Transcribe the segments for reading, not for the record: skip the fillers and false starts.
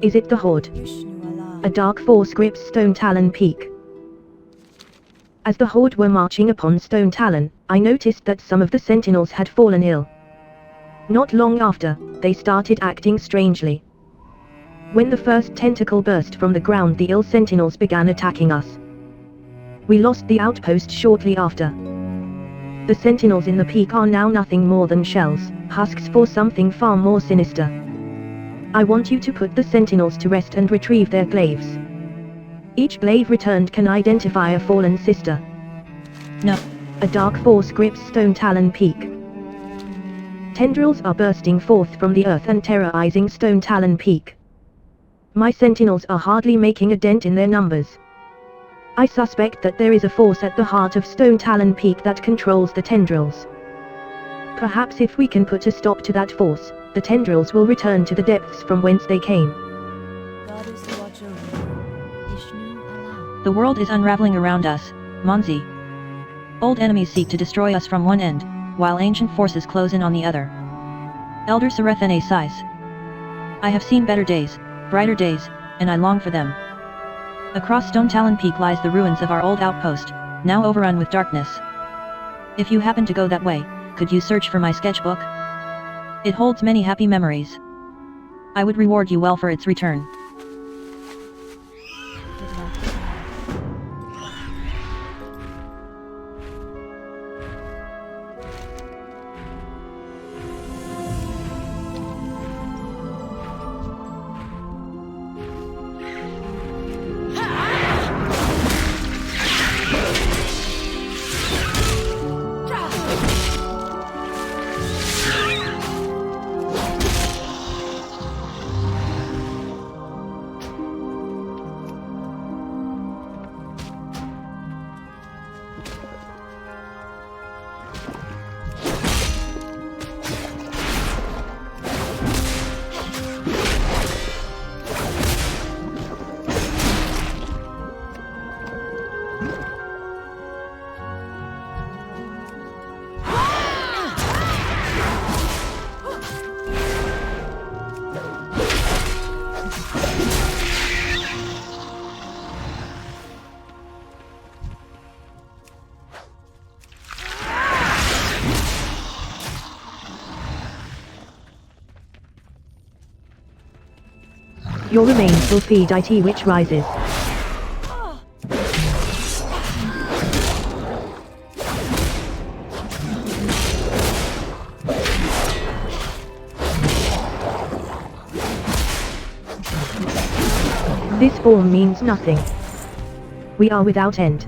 Is it the Horde? A dark force grips Stone Talon Peak. As the Horde were marching upon Stone Talon, I noticed that some of the sentinels had fallen ill. Not long after, they started acting strangely. When the first tentacle burst from the ground, the ill sentinels began attacking us. We lost the outpost shortly after. The sentinels in the peak are now nothing more than shells, husks for something far more sinister. I want you to put the sentinels to rest and retrieve their glaives. Each glaive returned can identify a fallen sister. No. A dark force grips Stone Talon Peak. Tendrils are bursting forth from the earth and terrorizing Stone Talon Peak. My sentinels are hardly making a dent in their numbers. I suspect that there is a force at the heart of Stone Talon Peak that controls the tendrils. Perhaps if we can put a stop to that force, the tendrils will return to the depths from whence they came. The world is unraveling around us, Monzi. Old enemies seek to destroy us from one end, while ancient forces close in on the other. Elder Serethene sighs. I have seen better days, brighter days, and I long for them. Across Stone Talon Peak lies the ruins of our old outpost, now overrun with darkness. If you happen to go that way, could you search for my sketchbook? It holds many happy memories. I would reward you well for its return. Your remains will feed it which rises. This form means nothing. We are without end.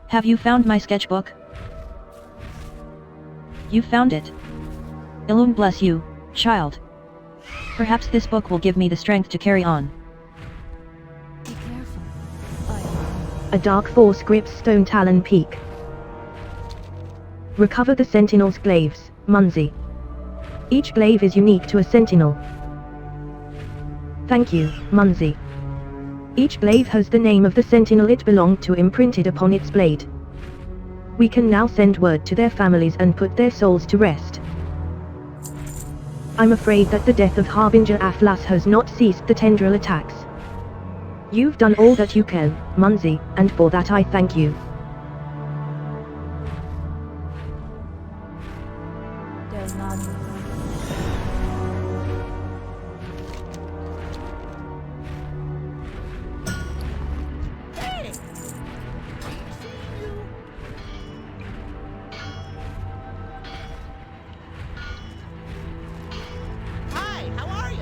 Have you found my sketchbook? You found it. Ilum bless you, child. Perhaps this book will give me the strength to carry on. Be careful. A dark force grips Stone Talon Peak. Recover the Sentinel's glaives, Munzi. Each glaive is unique to a Sentinel. Thank you, Munzi. Each glaive has the name of the Sentinel it belonged to imprinted upon its blade. We can now send word to their families and put their souls to rest. I'm afraid that the death of Harbinger Aflas has not ceased the tendril attacks. You've done all that you can, Munzi, and for that I thank you. There's not. Hey! Hi, how are you?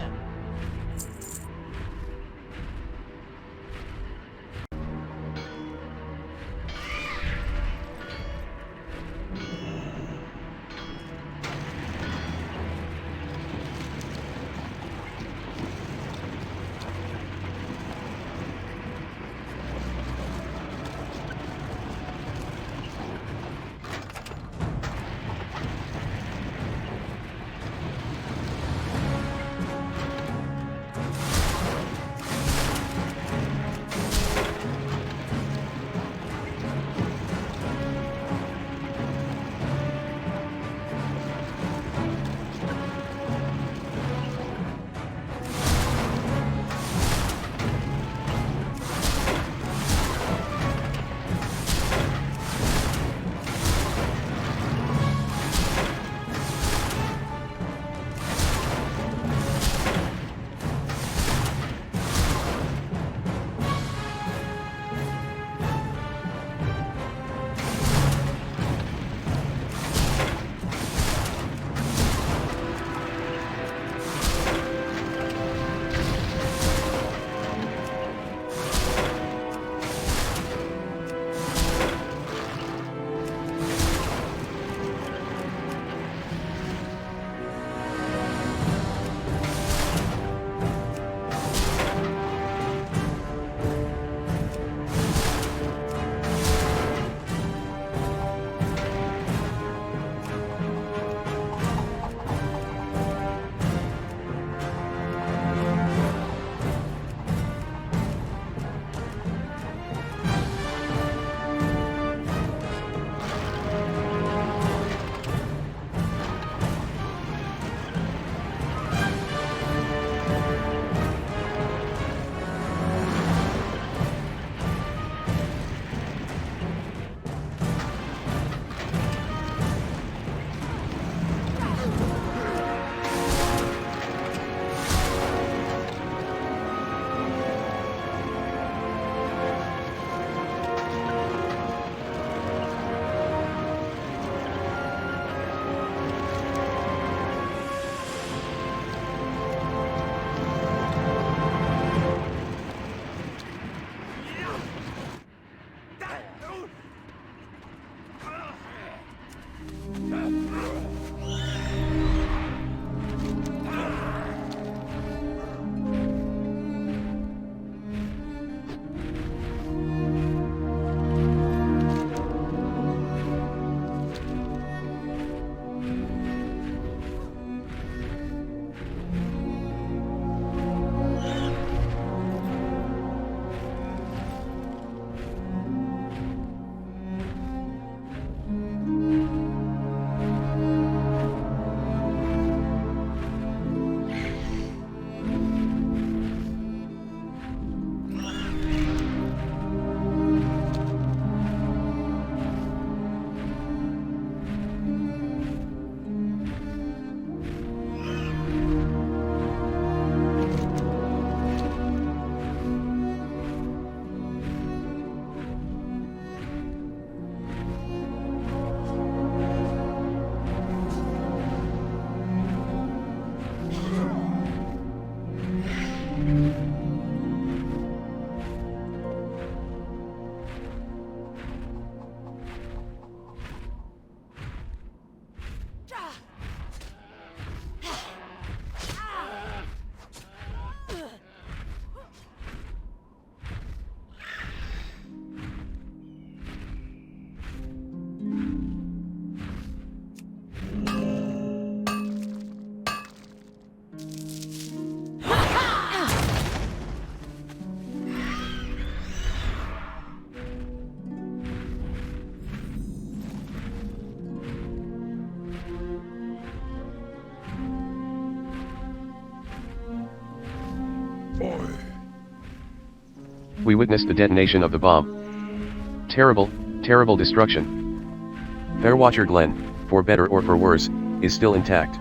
We witnessed the detonation of the bomb. Terrible, terrible destruction. Fairwatcher Glen, for better or for worse, is still intact.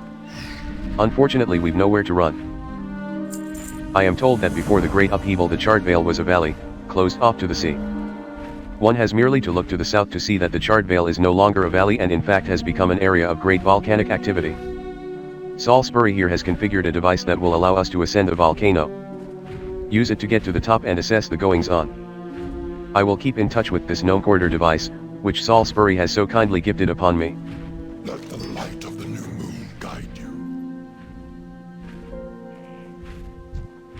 Unfortunately, we've nowhere to run. I am told that before the great upheaval the Charred Vale was a valley, closed off to the sea. One has merely to look to the south to see that the Charred Vale is no longer a valley and in fact has become an area of great volcanic activity. Salisbury here has configured a device that will allow us to ascend a volcano. Use it to get to the top and assess the goings-on. I will keep in touch with this gnome quarter device, which Salisbury has so kindly gifted upon me. Let the light of the new moon guide you.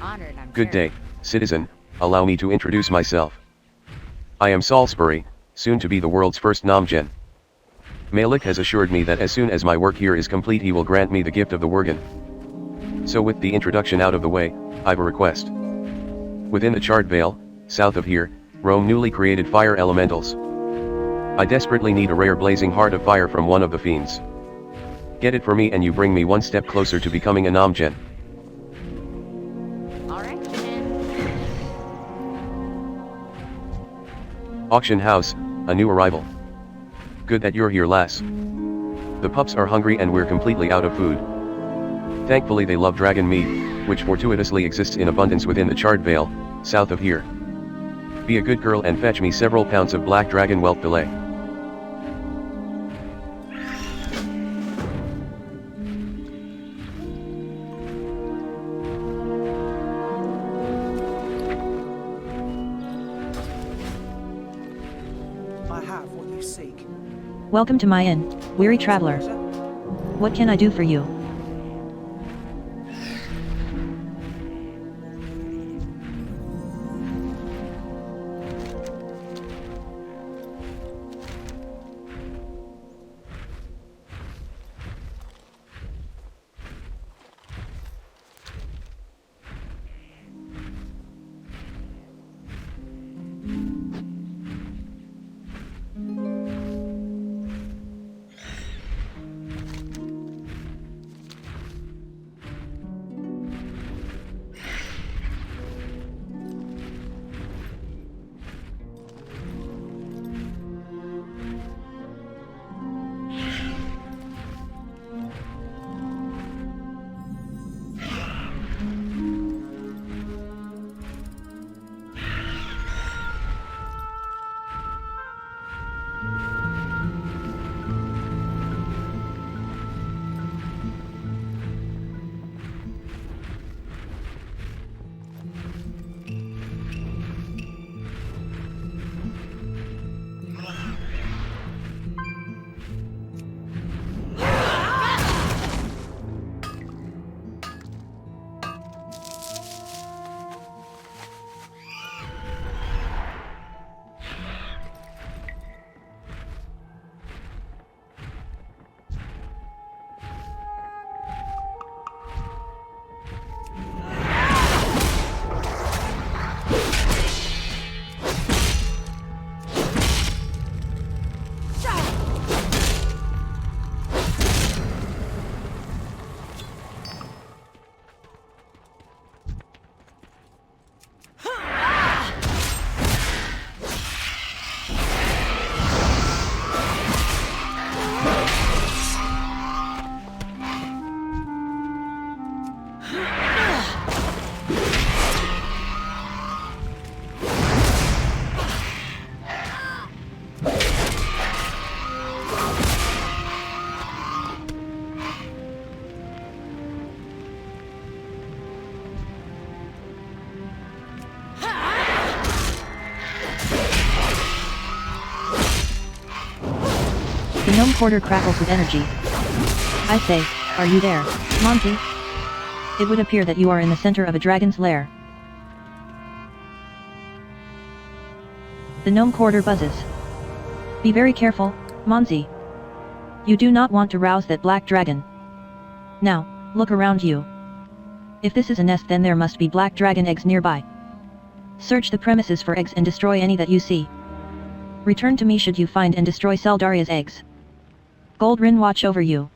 Honored, I'm Good sure. day, citizen, allow me to introduce myself. I am Salisbury, soon to be the world's first Nomgen. Malik has assured me that as soon as my work here is complete he will grant me the gift of the Worgen. So with the introduction out of the way, I've a request. Within the Charred Vale, south of here, roam newly created fire elementals. I desperately need a rare blazing heart of fire from one of the fiends. Get it for me and you bring me one step closer to becoming a Nomgen. Alright, man. Auction house, a new arrival. Good that you're here, lass. The pups are hungry and we're completely out of food. Thankfully they love dragon meat, which fortuitously exists in abundance within the Charred Vale, south of here. Be a good girl and fetch me several pounds of black dragon whelp fillet. I have what you seek. Welcome to my inn, weary traveler. What can I do for you? The gnome quarter crackles with energy. I say, are you there, Monty? It would appear that you are in the center of a dragon's lair. The gnome quarter buzzes. Be very careful, Monzi. You do not want to rouse that black dragon. Now, look around you. If this is a nest, then there must be black dragon eggs nearby. Search the premises for eggs and destroy any that you see. Return to me should you find and destroy Seldaria's eggs. Goldrin watch over you.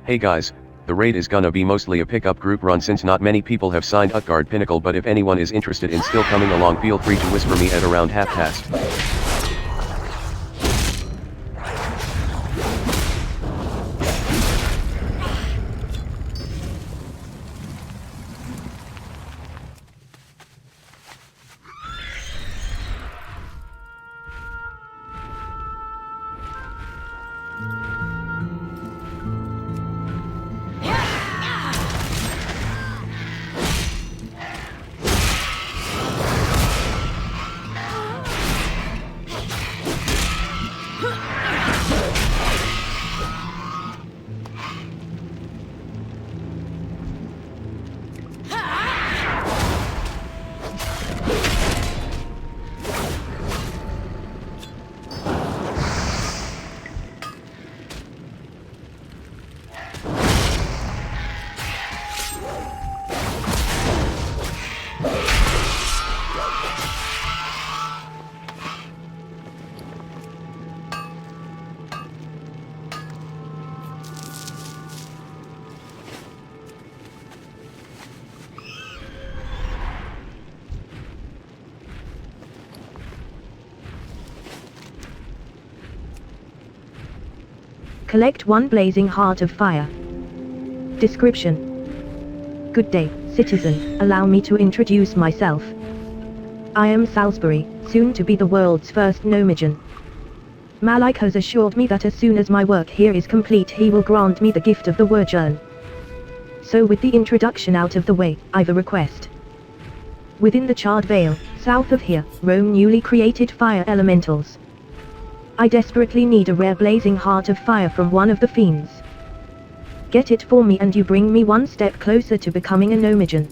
Hey guys, the raid is gonna be mostly a pickup group run since not many people have signed Utgard Pinnacle, but if anyone is interested in still coming along, feel free to whisper me at around half past. Collect 1 blazing heart of fire. Description. Good day, citizen, allow me to introduce myself. I am Salisbury, soon to be the world's first Nomigan. Malik has assured me that as soon as my work here is complete he will grant me the gift of the Wordjern. So with the introduction out of the way, I've a request. Within the Charred Vale, south of here, roam newly created fire elementals. I desperately need a rare blazing heart of fire from one of the fiends. Get it for me and you bring me one step closer to becoming a Nomigan.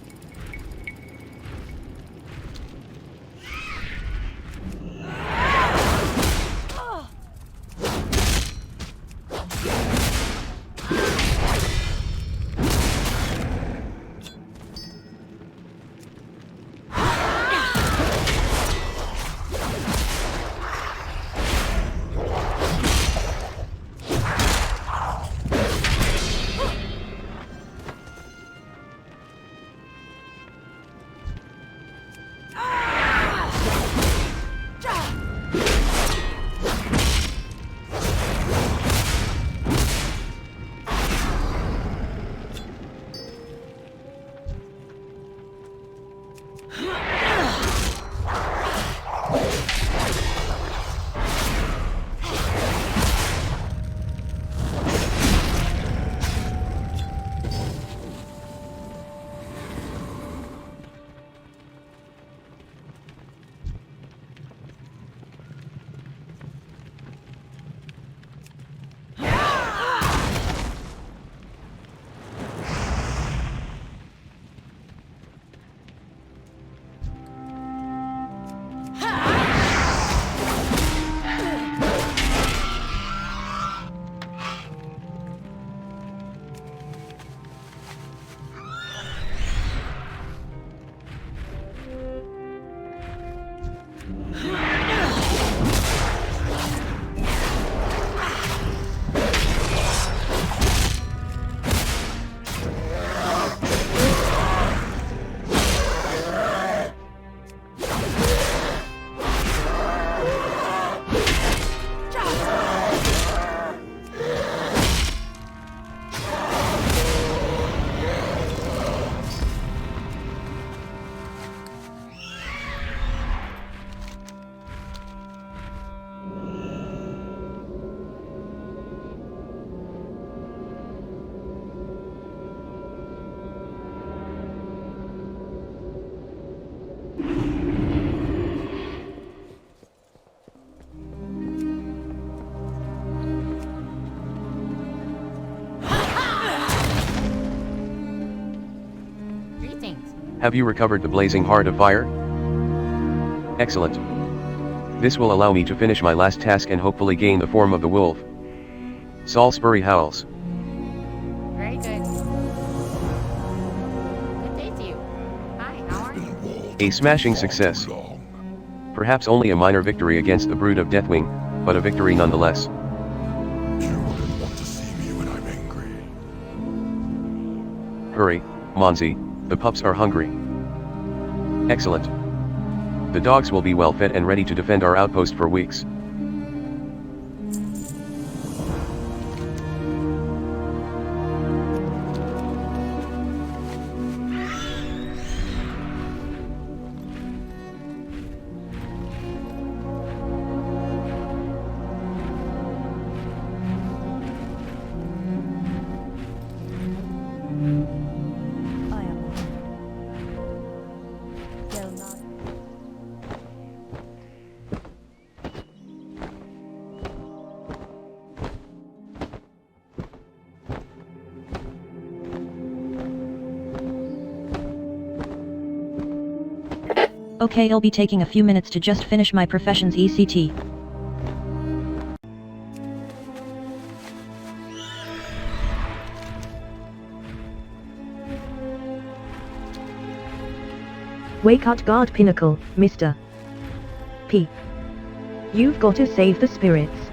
Have you recovered the blazing heart of fire? Excellent. This will allow me to finish my last task and hopefully gain the form of the wolf. Salisbury howls. Very good. Good day to you. Hi, how are you? A smashing success. Perhaps only a minor victory against the brood of Deathwing, but a victory nonetheless. You wouldn't want to see me when I'm angry. Hurry, Monzi, the pups are hungry. Excellent. The dogs will be well fed and ready to defend our outpost for weeks. Okay, it'll be taking a few minutes to just finish my profession's ECT. Wake up, guard pinnacle, Mr. P. You've got to save the spirits.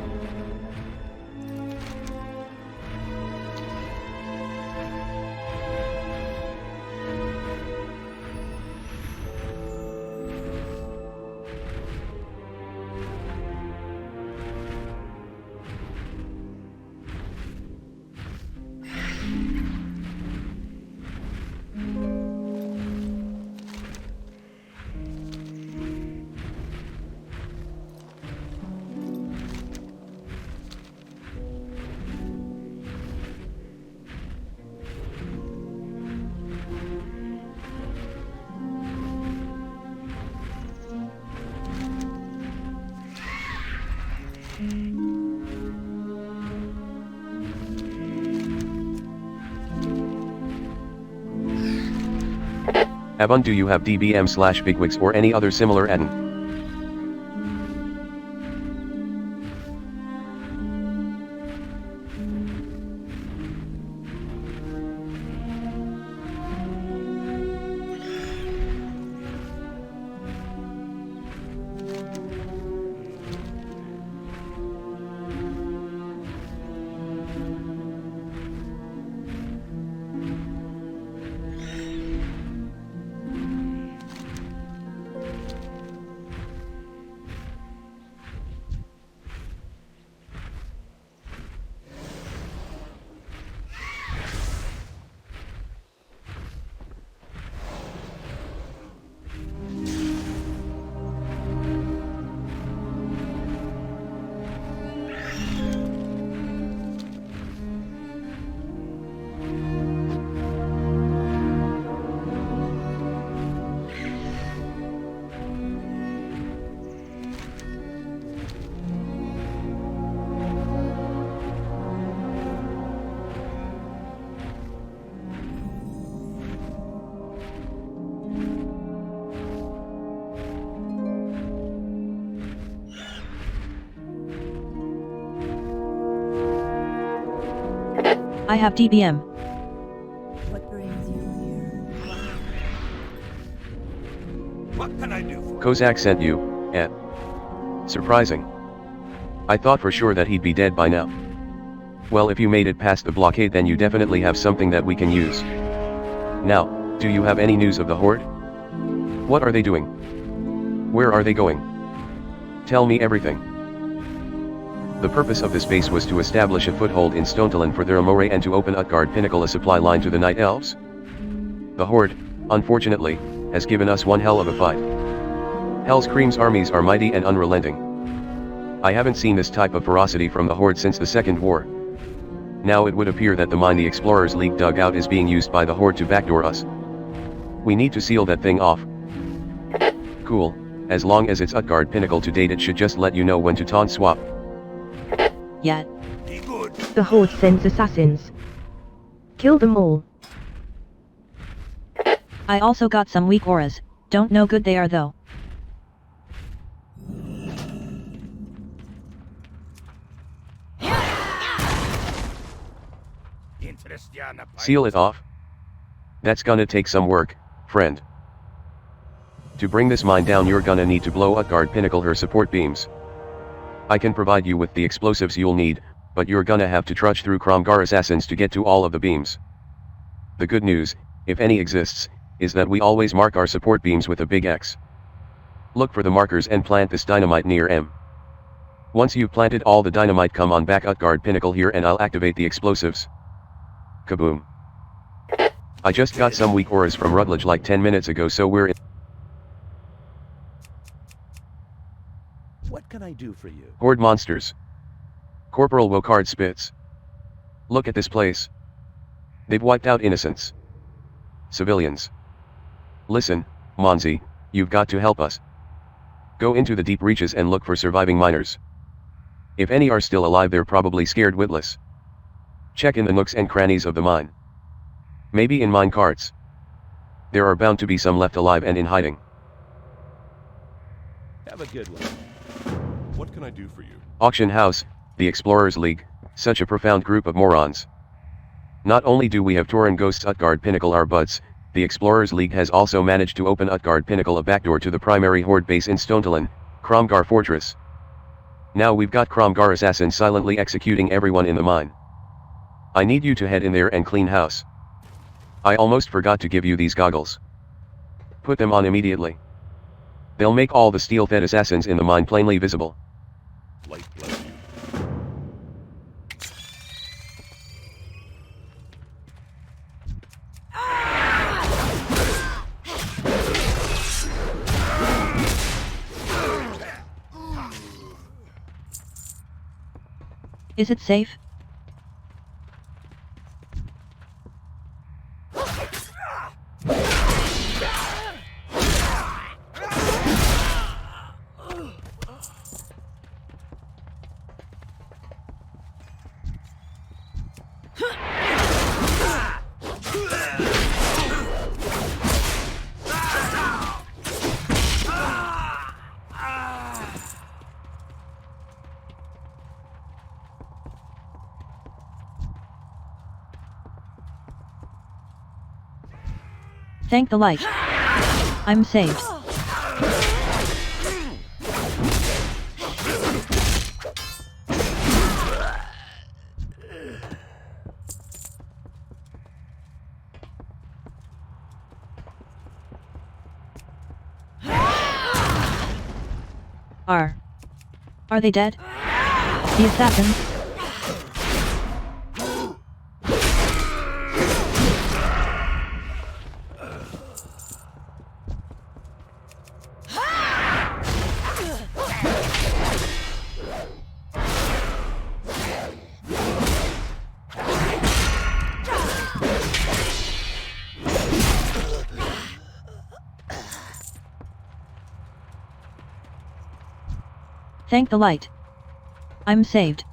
Abun, do you have DBM/bigwigs or any other similar add-on? I have DBM. What brings you here? What can I do for Kozak sent you, eh? Surprising. I thought for sure that he'd be dead by now. Well, if you made it past the blockade, then you definitely have something that we can use. Now, do you have any news of the Horde? What are they doing? Where are they going? Tell me everything. The purpose of this base was to establish a foothold in Stonetalan for their Amore and to open Utgard Pinnacle, a supply line to the Night Elves. The Horde, unfortunately, has given us one hell of a fight. Hellscream's armies are mighty and unrelenting. I haven't seen this type of ferocity from the Horde since the Second War. Now it would appear that the mine the Explorers League dug out is being used by the Horde to backdoor us. We need to seal that thing off. Cool, as long as it's Utgard Pinnacle to date, it should just let you know when to taunt swap. Yet. be good? The Horde sends assassins. Kill them all. I also got some weak auras, don't know good they are though. Seal it off? That's gonna take some work, friend. To bring this mine down, you're gonna need to blow Utgard Pinnacle her support beams. I can provide you with the explosives you'll need, but you're gonna have to trudge through Kromgar assassins to get to all of the beams. The good news, if any exists, is that we always mark our support beams with a big X. Look for the markers and plant this dynamite near M. Once you've planted all the dynamite, come on back Utgard Pinnacle here and I'll activate the explosives. Kaboom. I just got some weak auras from Rutledge like 10 minutes ago, so we're in. What can I do for you? Horde monsters. Corporal Wokard spits. Look at this place. They've wiped out innocents. Civilians. Listen, Monzi, you've got to help us. Go into the deep reaches and look for surviving miners. If any are still alive, they're probably scared witless. Check in the nooks and crannies of the mine. Maybe in mine carts. There are bound to be some left alive and in hiding. Have a good one. What can I do for you? Auction House, the Explorers League, such a profound group of morons. Not only do we have Tauren Ghosts Utgard Pinnacle our butts, the Explorers League has also managed to open Utgard Pinnacle, a backdoor to the primary Horde base in Stonetalon, Kromgar Fortress. Now we've got Kromgar assassins silently executing everyone in the mine. I need you to head in there and clean house. I almost forgot to give you these goggles. Put them on immediately. They'll make all the steel-fed assassins in the mine plainly visible. Light bless you. Is it safe? Thank the light. I'm saved. Are they dead? The assassins? Thank the light. I'm saved.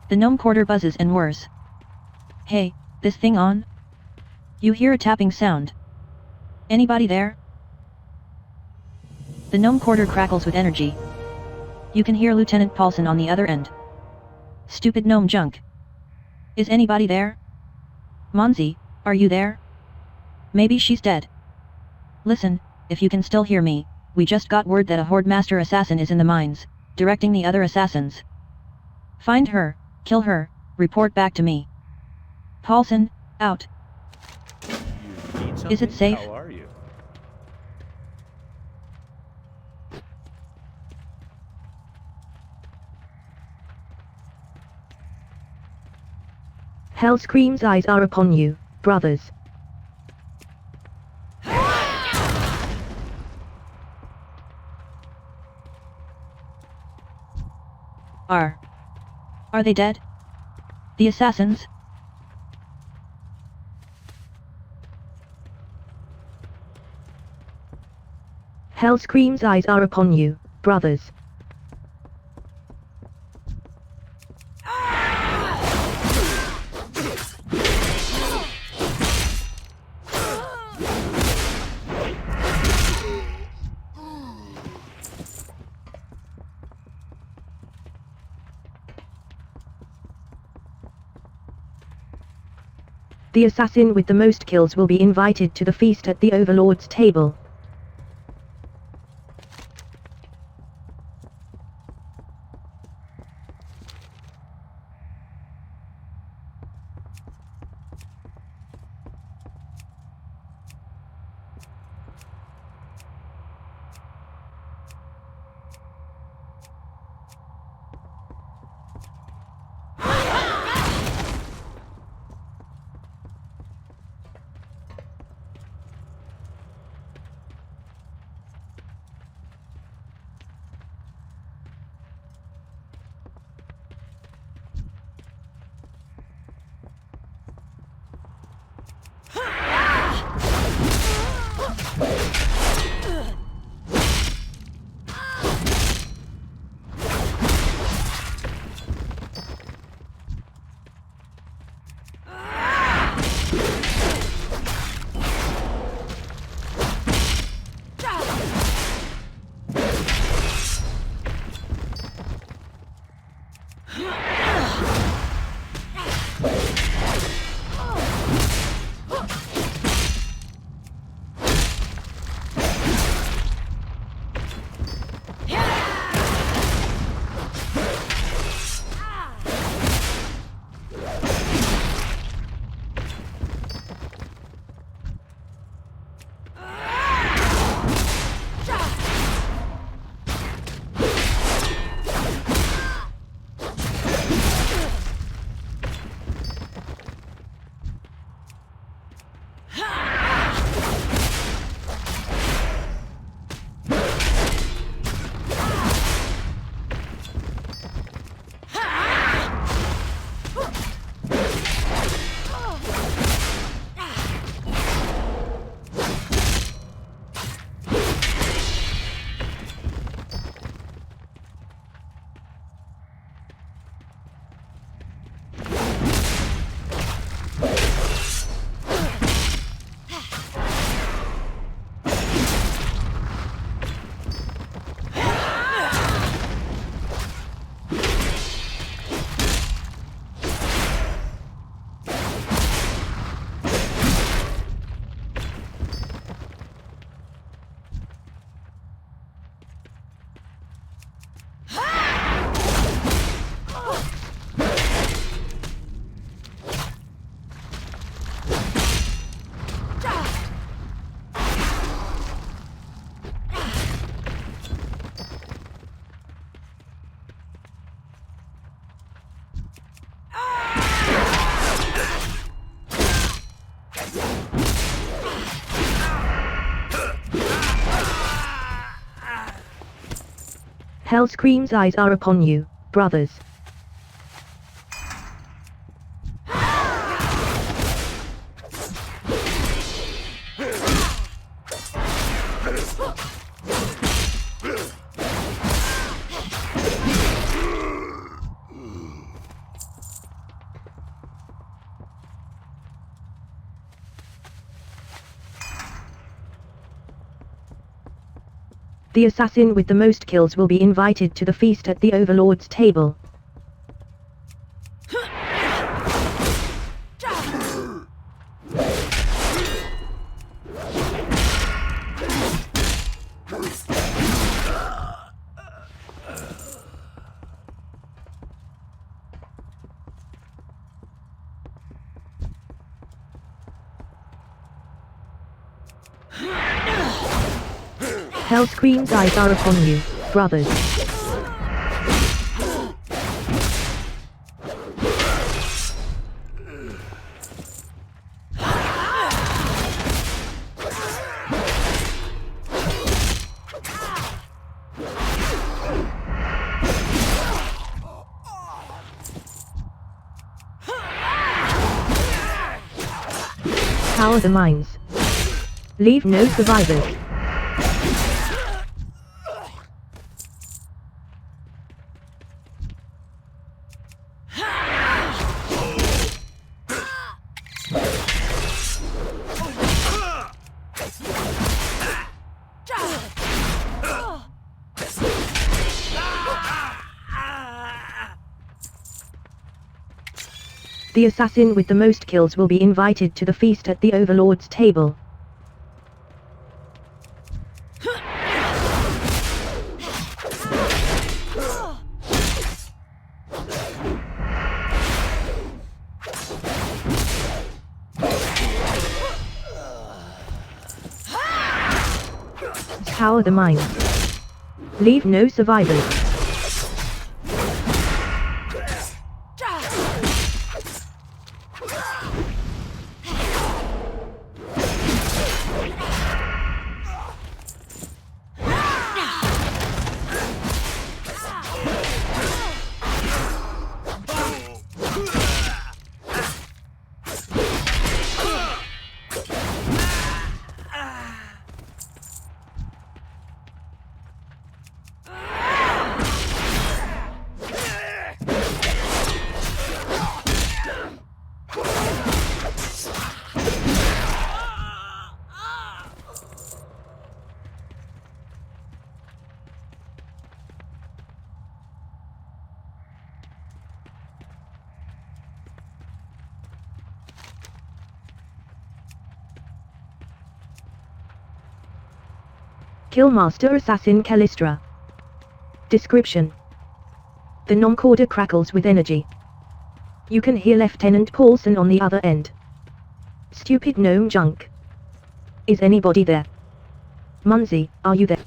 The gnome quarter buzzes and whirs. Hey, this thing on? You hear a tapping sound. Anybody there? The gnome quarter crackles with energy. You can hear Lieutenant Paulson on the other end. Stupid gnome junk. Is anybody there? Monzi, are you there? Maybe she's dead. Listen, if you can still hear me, we just got word that a Horde Master Assassin is in the mines, directing the other assassins. Find her, kill her, report back to me. Paulson, out. You need Is it something? safe? How are you? Hellscream's eyes are upon you, brothers. Are they dead? The assassins? Hellscream's eyes are upon you, brothers. The assassin with the most kills will be invited to the feast at the Overlord's table. Hellscream's eyes are upon you, brothers. The assassin with the most kills will be invited to the feast at the Overlord's table. Hellscream's eyes are upon you, brothers. Power the mines. Leave no survivors. The assassin with the most kills will be invited to the feast at the Overlord's table. Power the mines. Leave no survivors. Killmaster Assassin Callistra. Description: the Nomcorder crackles with energy. You can hear Lieutenant Paulson on the other end. Stupid gnome junk. Is anybody there? Munzi, are you there?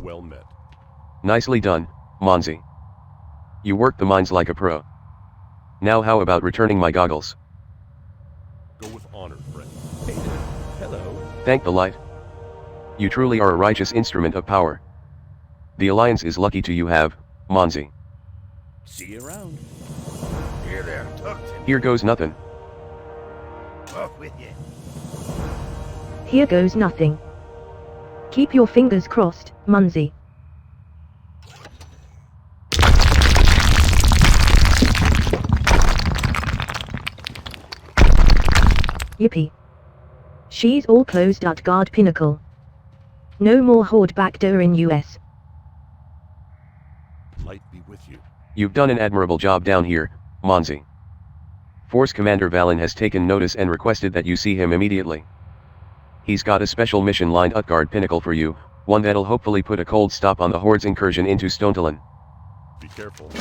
Well met. Nicely done, Monzi. You worked the mines like a pro. Now how about returning my goggles? Go with honor, friend. Hey there. Hello. Thank the light. You truly are a righteous instrument of power. The Alliance is lucky to you have, Monzi. See you around. Here there, talk to me. Here goes nothing. Off with you. Here goes nothing. Keep your fingers crossed, Munzi. Yippee. She's all closed at guard pinnacle. No more horde backdoor in US. Light be with you. You've done an admirable job down here, Monzi. Force Commander Valen has taken notice and requested that you see him immediately. He's got a special mission lined at guard pinnacle for you, one that'll hopefully put a cold stop on the horde's incursion into Stonetalon. Be careful.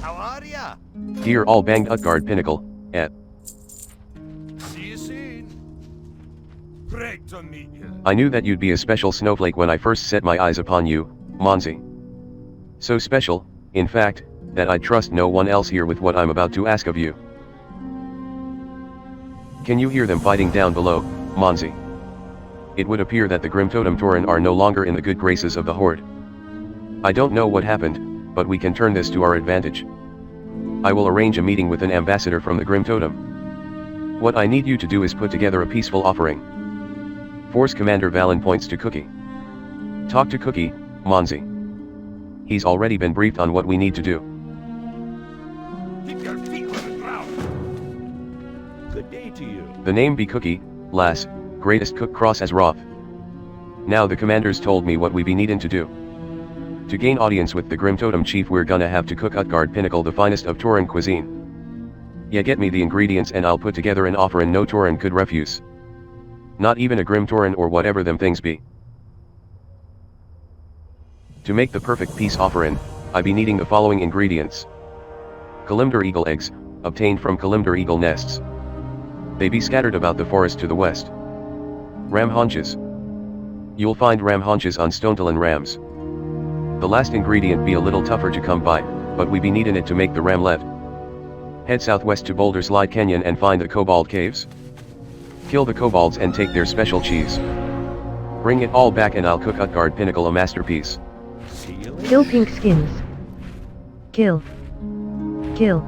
How are ya? Here all banged at guard pinnacle, at. See you soon. Great to meet you. I knew that you'd be a special snowflake when I first set my eyes upon you, Monzi. So special, in fact, that I'd trust no one else here with what I'm about to ask of you. Can you hear them fighting down below, Monzi? It would appear that the Grim Totem Tauren are no longer in the good graces of the Horde. I don't know what happened, but we can turn this to our advantage. I will arrange a meeting with an ambassador from the Grim Totem. What I need you to do is put together a peaceful offering. Force Commander Valen points to Cookie. Talk to Cookie, Monzi. He's already been briefed on what we need to do. Keep your feet on the ground. Good day to you. The name be Cookie, lass, greatest cook cross Azeroth. Now the commanders told me what we be needin' to do. To gain audience with the Grim Totem Chief we're gonna have to cook Utgard Pinnacle the finest of Tauren cuisine. Yeah, get me the ingredients and I'll put together an Offerin no Tauren could refuse. Not even a Grim Tauren or whatever them things be. To make the perfect peace Offerin, I be needing the following ingredients. Kalimdor eagle eggs, obtained from Kalimdor eagle nests. They be scattered about the forest to the west. Ram haunches. You'll find ram haunches on Stonetalon rams. The last ingredient be a little tougher to come by, but we be needin' it to make the ramlet. Head southwest to Boulder Slide Canyon and find the Kobold Caves. Kill the kobolds and take their special cheese. Bring it all back and I'll cook Utgard Pinnacle a masterpiece. See you later. Kill pink skins. Kill. Kill.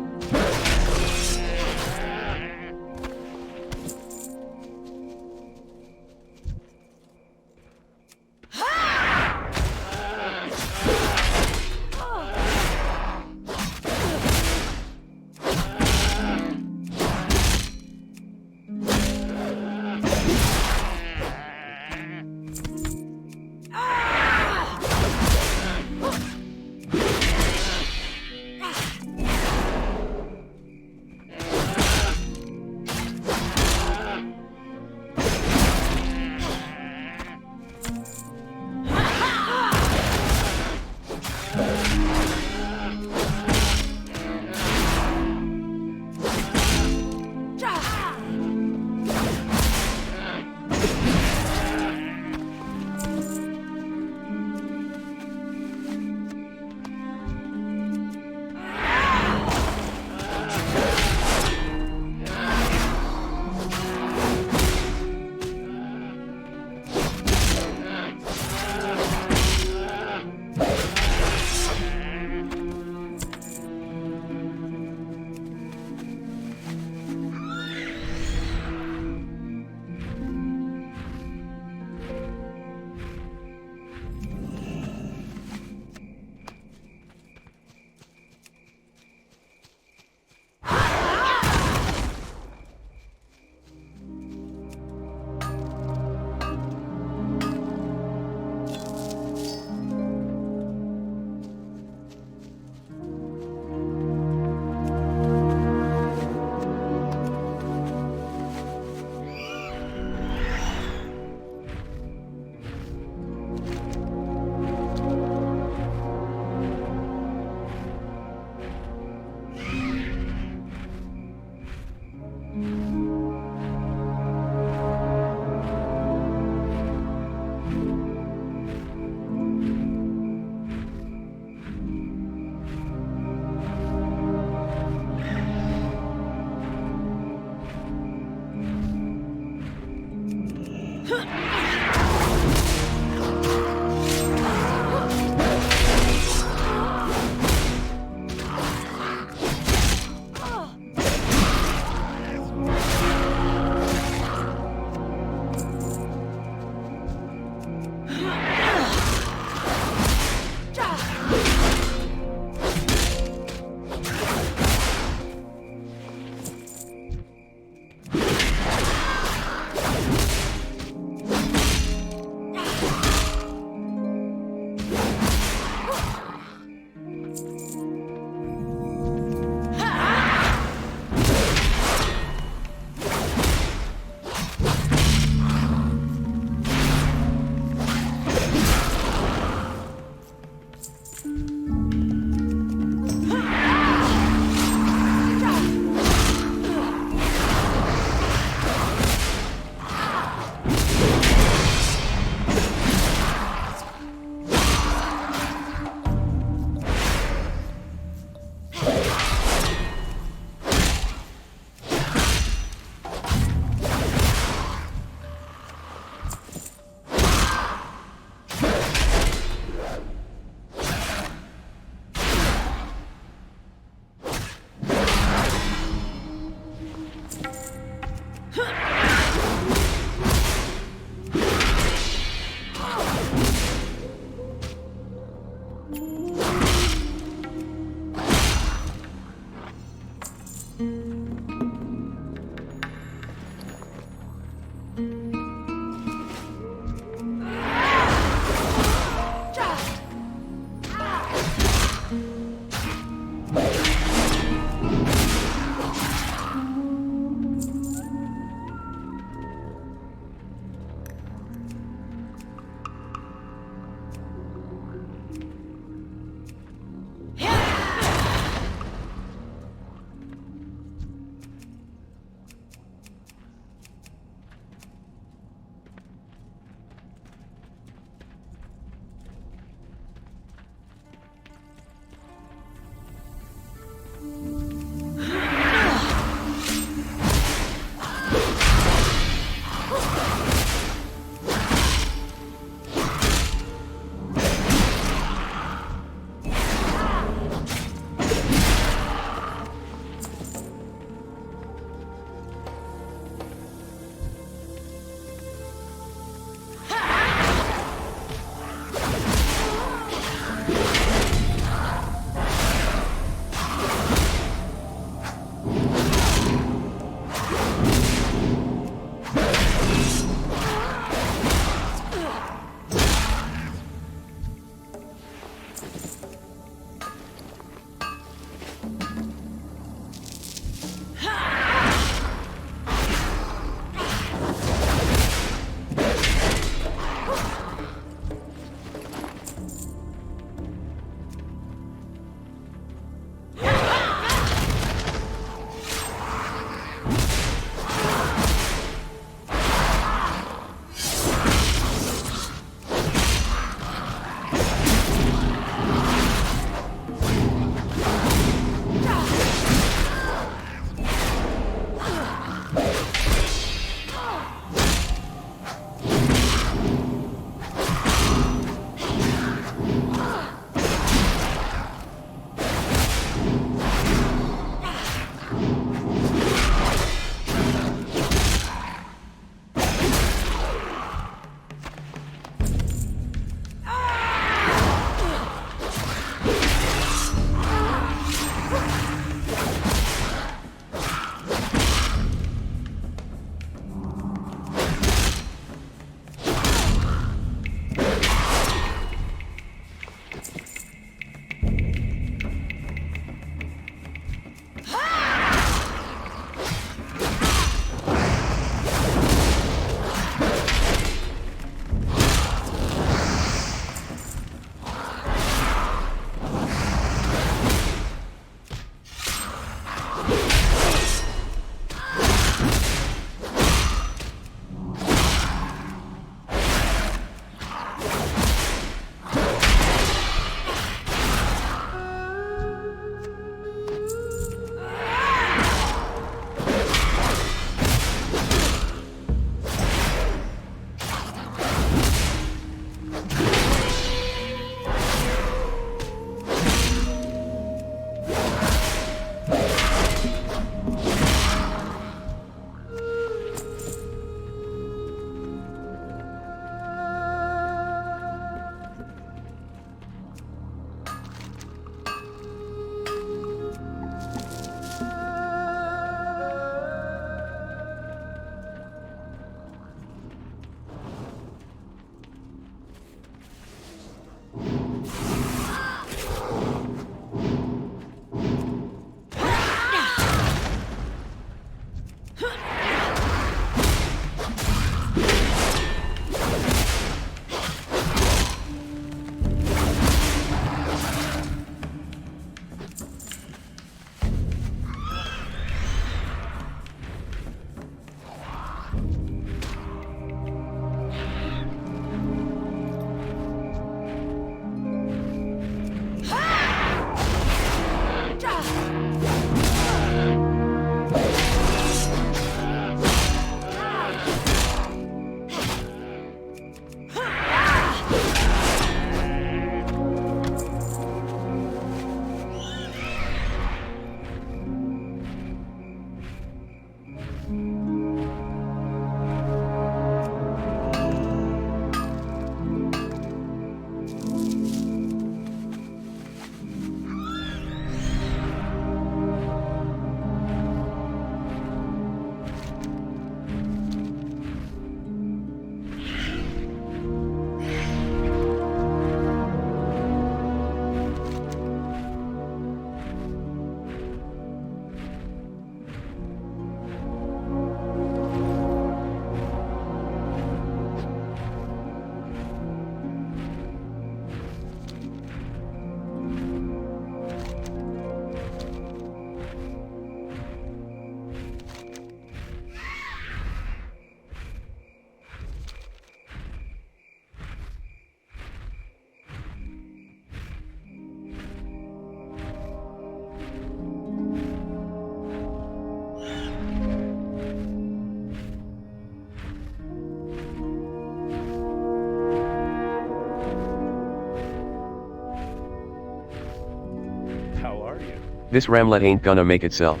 This ramlet ain't gonna make itself.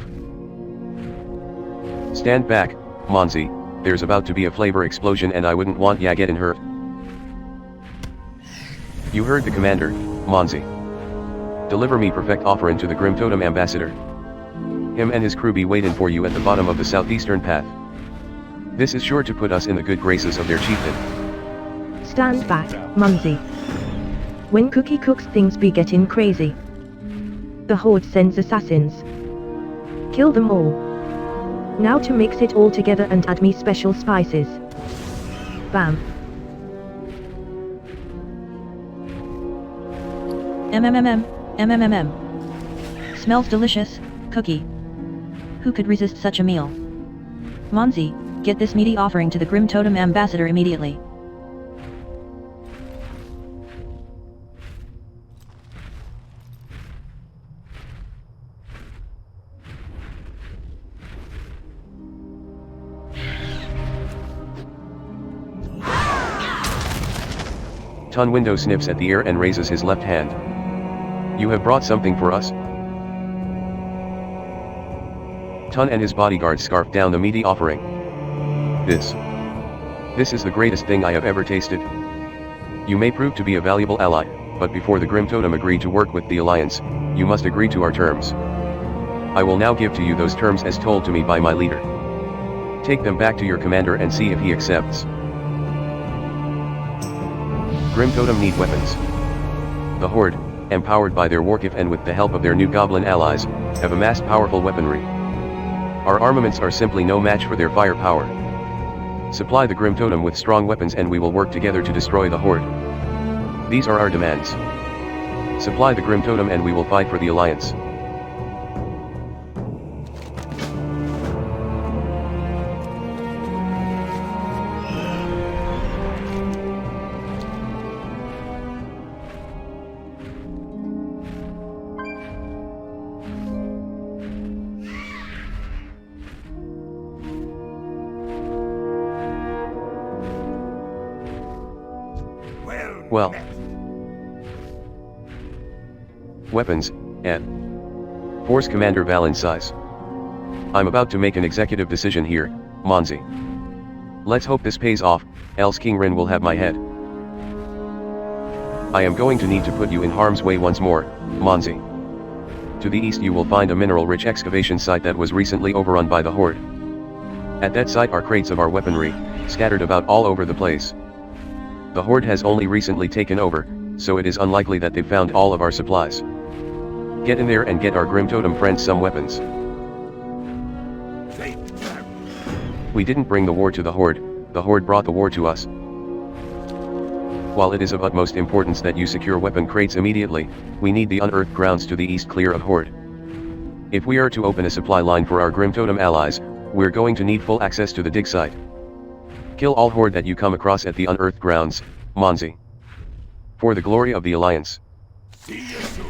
Stand back, Monzi, there's about to be a flavor explosion and I wouldn't want ya getting hurt. You heard the commander, Monzi. Deliver me perfect Offerin to the Grim Totem Ambassador. Him and his crew be waiting for you at the bottom of the southeastern path. This is sure to put us in the good graces of their chieftain. Stand back, Mumsy. When Cookie cooks things be getting crazy. The Horde sends assassins. Kill them all. Now to mix it all together and add me special spices. Bam. Smells delicious, Cookie. Who could resist such a meal? Monzi, get this meaty offering to the Grim Totem Ambassador immediately. Ton Window sniffs at the air and raises his left hand. You have brought something for us? Ton and his bodyguard scarfed down the meaty offering. This is the greatest thing I have ever tasted. You may prove to be a valuable ally, but before the Grim Totem agreed to work with the Alliance, you must agree to our terms. I will now give to you those terms as told to me by my leader. Take them back to your commander and see if he accepts. Grim Totem need weapons. The Horde, empowered by their Warcraft and with the help of their new Goblin allies, have amassed powerful weaponry. Our armaments are simply no match for their firepower. Supply the Grim Totem with strong weapons and we will work together to destroy the Horde. These are our demands. Supply the Grim Totem and we will fight for the Alliance. Well. Weapons, and Force Commander Valensize. I'm about to make an executive decision here, Monzi. Let's hope this pays off, else King Rin will have my head. I am going to need to put you in harm's way once more, Monzi. To the east you will find a mineral-rich excavation site that was recently overrun by the Horde. At that site are crates of our weaponry, scattered about all over the place. The Horde has only recently taken over, so it is unlikely that they've found all of our supplies. Get in there and get our Grim Totem friends some weapons. We didn't bring the war to the Horde brought the war to us. While it is of utmost importance that you secure weapon crates immediately, we need the unearthed grounds to the east clear of Horde. If we are to open a supply line for our Grim Totem allies, we're going to need full access to the dig site. Kill all Horde that you come across at the unearthed grounds, Monzi. For the glory of the Alliance. See you soon.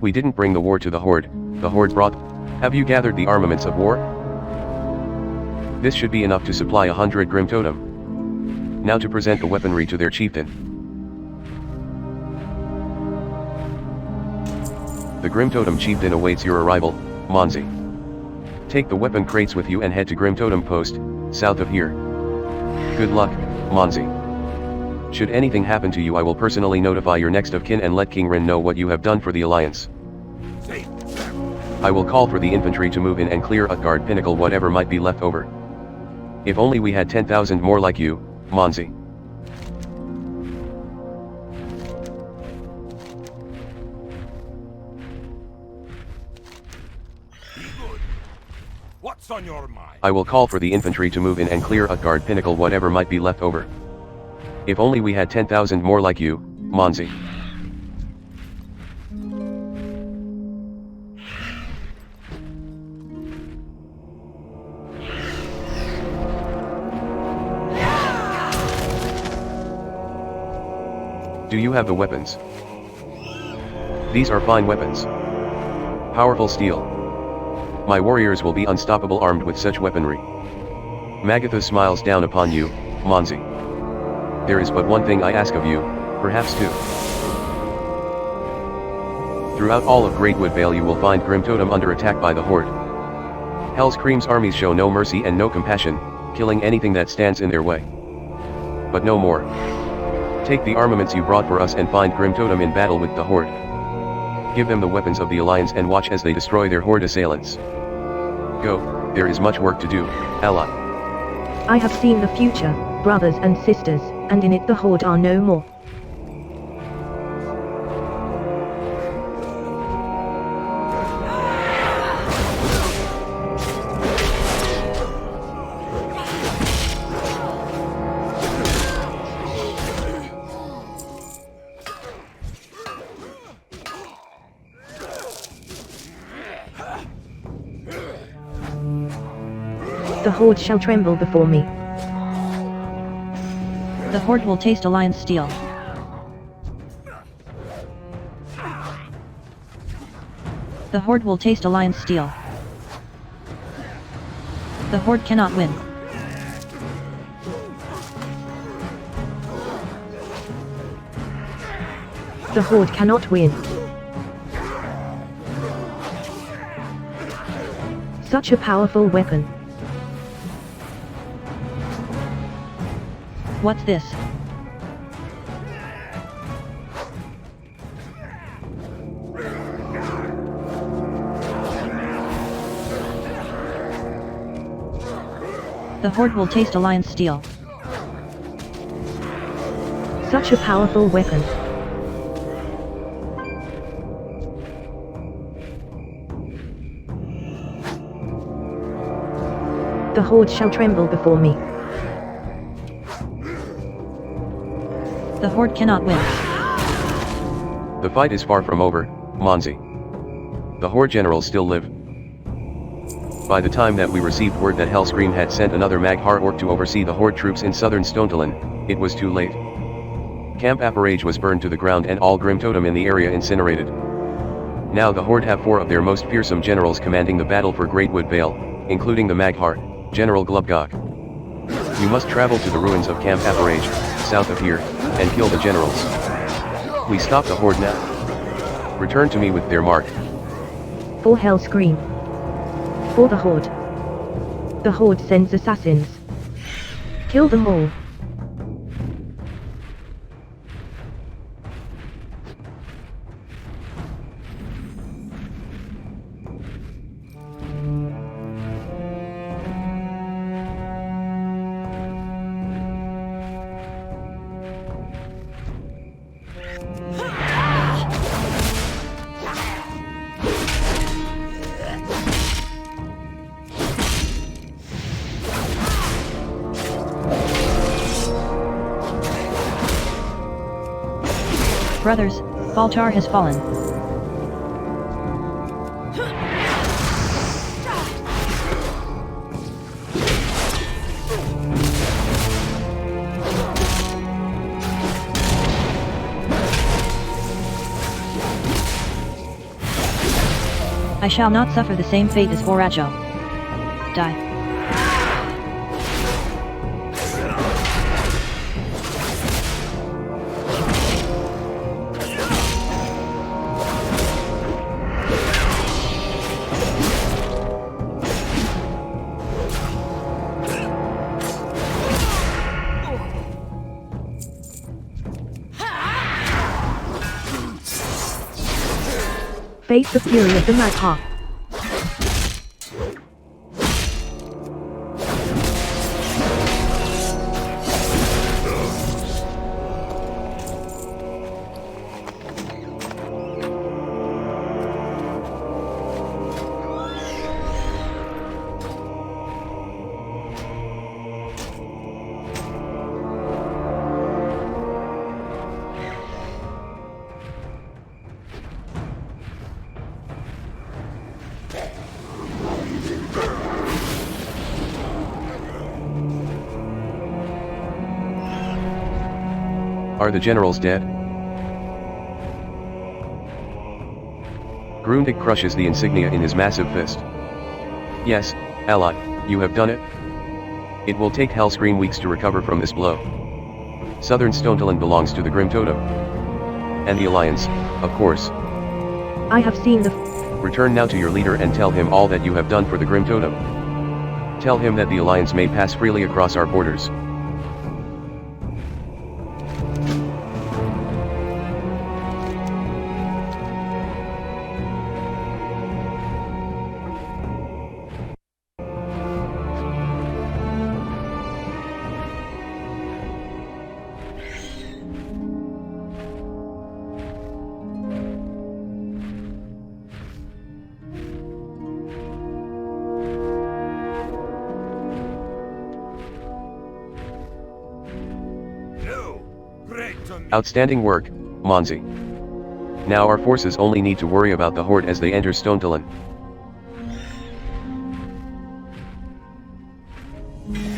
We didn't bring the war to the Horde brought. Have you gathered the armaments of war? This should be enough to supply 100 Grim Totem. Now to present the weaponry to their chieftain. The Grim Totem chieftain awaits your arrival, Monzi. Take the weapon crates with you and head to Grim Totem Post, south of here. Good luck, Monzi. Should anything happen to you, I will personally notify your next of kin and let King Rin know what you have done for the Alliance. I will call for the infantry to move in and clear Utgard Pinnacle, whatever might be left over. If only we had 10,000 more like you, Monzi. What's on your mind? I will call for the infantry to move in and clear Utgard Pinnacle, whatever might be left over. If only we had 10,000 more like you, Monzi. Do you have the weapons? These are fine weapons. Powerful steel. My warriors will be unstoppable armed with such weaponry. Magatha smiles down upon you, Monzi. There is but one thing I ask of you, perhaps two. Throughout all of Greatwood Vale you will find Grim Totem under attack by the Horde. Hellscream's armies show no mercy and no compassion, killing anything that stands in their way. But no more. Take the armaments you brought for us and find Grim Totem in battle with the Horde. Give them the weapons of the Alliance and watch as they destroy their Horde assailants. Go, there is much work to do, ally. I have seen the future, brothers and sisters, and in it the Horde are no more. The Horde shall tremble before me. The Horde will taste Alliance steel. The Horde will taste Alliance steel. The Horde cannot win. The Horde cannot win. Such a powerful weapon. What's this? The Horde will taste Alliance steel. Such a powerful weapon. The Horde shall tremble before me. The Horde cannot win. The fight is far from over, Monzi. The Horde generals still live. By the time that we received word that Hellscream had sent another Maghar orc to oversee the Horde troops in southern Stonetalon, it was too late. Camp Apparage was burned to the ground and all Grim Totem in the area incinerated. Now the Horde have 4 of their most fearsome generals commanding the battle for Greatwood Vale, including the Maghar, General Glubgok. You must travel to the ruins of Camp Apparage, south of here, and kill the generals. We stop the Horde now. Return to me with their mark. For Hellscream. For the Horde. The Horde sends assassins. Kill them all. Brothers, Baltar has fallen. I shall not suffer the same fate as Vorajo. Die. Face the fury of the Magha. Are the generals dead? Grundig crushes the insignia in his massive fist. Yes, ally, you have done it. It will take Hellscream weeks to recover from this blow. Southern Stonetalon belongs to the Grim Totem. And the Alliance, of course. I have seen the... Return now to your leader and tell him all that you have done for the Grim Totem. Tell him that the Alliance may pass freely across our borders. Outstanding work, Monzi. Now our forces only need to worry about the Horde as they enter Stonetalon.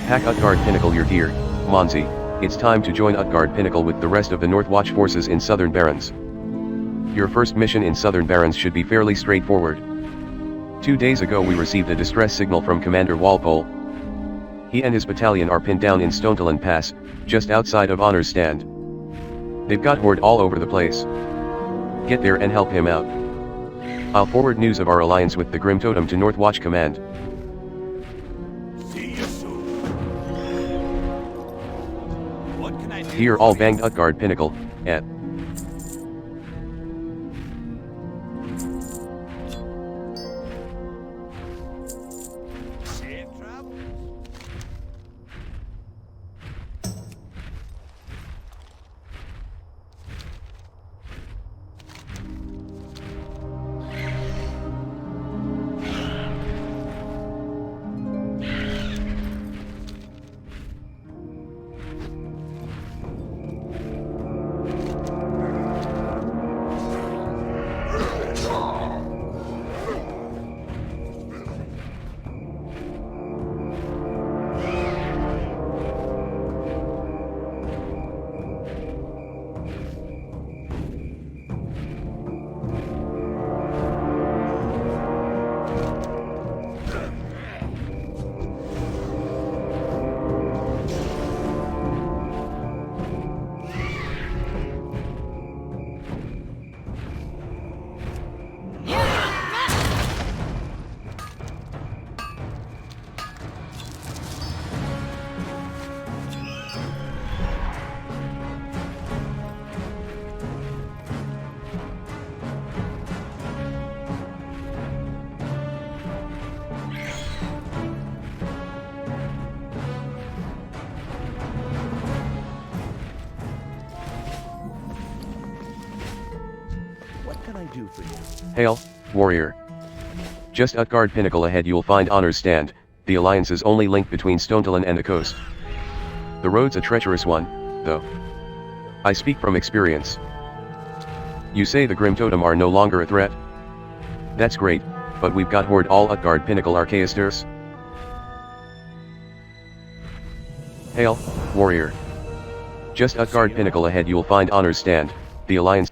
Hack Utgard Pinnacle your gear, Monzi. It's time to join Utgard Pinnacle with the rest of the Northwatch forces in Southern Barrens. Your first mission in Southern Barrens should be fairly straightforward. 2 days ago we received a distress signal from Commander Walpole. He and his battalion are pinned down in Stonetalon Pass, just outside of Honor's Stand. They've got Horde all over the place. Get there and help him out. I'll forward news of our alliance with the Grim Totem to Northwatch Command. See you soon. What can I do? Here all banged Utgard Pinnacle, at. Safe travel. What can I do for you? Hail, warrior. Just Utgard Pinnacle ahead you'll find Honor's Stand, the Alliance's only link between Stonetalon and the coast. The road's a treacherous one, though. I speak from experience. You say the Grim Totem are no longer a threat? That's great, but we've got Horde all Utgard Pinnacle Archaisters. Hail, warrior. Just Utgard Pinnacle ahead you'll find Honor's Stand, the Alliance.